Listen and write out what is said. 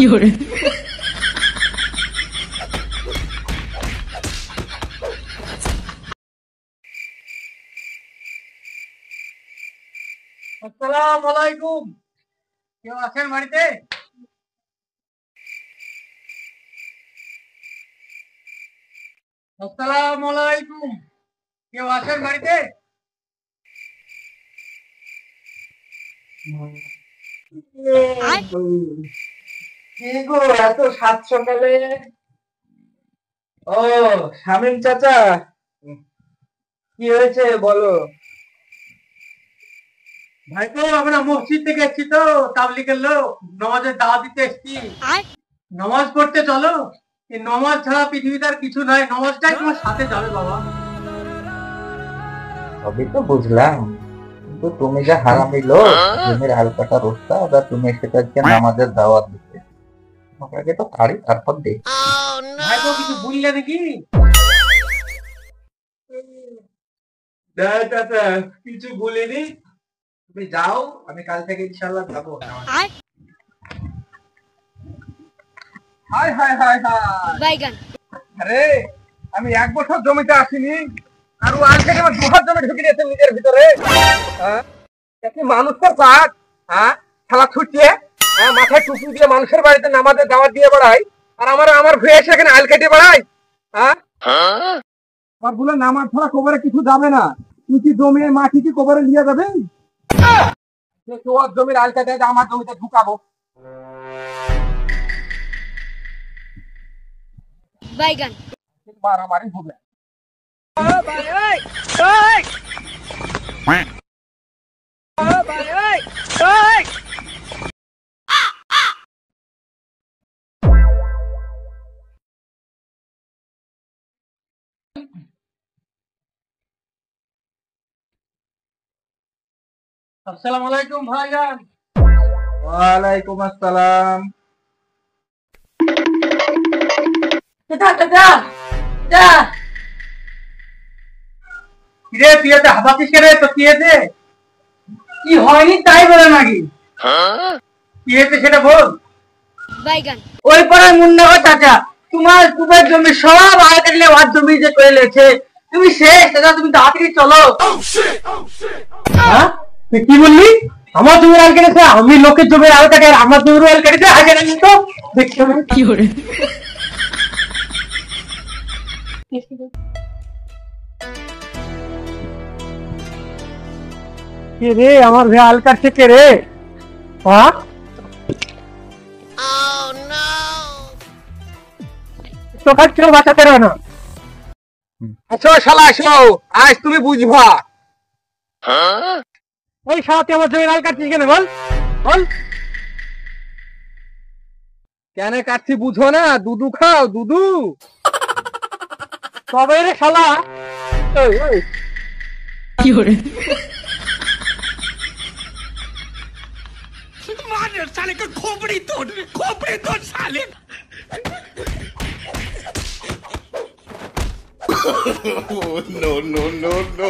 有人。আসসালামু আলাইকুম। কেউ আছেন বাড়িতে? আসসালামু আলাইকুম। কেউ আছেন বাড়িতে? কি গো এত সাত সকালে? ও শামীম চাচা, কি হয়েছে বলো। ভাই তো আমরা মসজিদ থেকে এসছি, তো তাবলিগের লোক, নামাজের দাওয়াত দিতে এসছি। নামাজ পড়তে চলো। এই নামাজ ছাড়া পৃথিবীতে আর কিছু নাই, নামাজটাই তোমার সাথে যাবে বাবা। সবই তো বুঝলাম, কিন্তু তুমি যা হারামি লোক, জমির হাল কাটা রোস্তা, আবার তুমি সেটাকে নামাজের দাওয়াত দিতে, তোমাকে তো কারি তারপর দেখ। ভাই তো কিছু বললে নাকি? না চাচা, কিছু বলিনি। তুমি যাও, আমি কাল থেকে ইনশাআল্লাহ যাবো। হাই হাই হাই হাই, আরে আমি এক বছর জমিতে আসিনি, আর ও আজ থেকে আমার 2 হাত জমি ঢুকে নিয়েছে নিজের ভিতরে। হ্যাঁ, কি মানুষের কাজ? হ্যাঁ, শালা ছুটিয়ে, হ্যাঁ, মাথায় টুপি দিয়ে মানুষের বাড়িতে নামাজের দাওয়াত দিয়ে বেড়াই, আর আমার ভুয়ে এসে এখানে আল কেটে বেড়াই। হ্যাঁ, আমার বলে নামাজ ছাড়া কবরে কিছু যাবে না। তুই কি জমি মাটি কি কবরে নিয়ে যাবে? তোর জমির আল কেটে আমার জমিতে ঢুকাবো। বাইগান মারামারি হবে। আসসালামু আলাইকুম ভাইজান। ওয়ালাইকুম আসসালাম। কিরে তুই এত হাবাতিস কেন? তো কি হয়েছে? কি হয়নি তাই বলে নাকি? কি হয়েছে সেটা বল। বাইগান ওই পাড়ায় মুন্না গো চাচা, তোমার জমি সব আয় কাটলে ওর জমি যে করে লেছে। তুমি শেষ দাদা, তুমি তাড়াতাড়ি চলো। হ্যাঁ, তুই কি বললি? আমার জমির আল কেটেছে? আমি লোকের জমির আল কাটে আর আমার জমির আল কেটেছে? আগে রাখি তো দেখতে হবে। 有人。কে রে আমার ভাই আল কাটছে? কে রে? হ্যাঁ, তো কাটছিল বাঁচাতে রয় না। আচ্ছা শালা আসো, আজ তুমি বুঝবা। ওই শালা তুই আমার জমির আল কাটছিস কেন? বল বল। কেন কাটছি বুঝো না? দুধু খাও, দুধু। তবে রে শালা, ওই ওই 有人。मार साले का खोपड़ी तोड़ साले। no no no no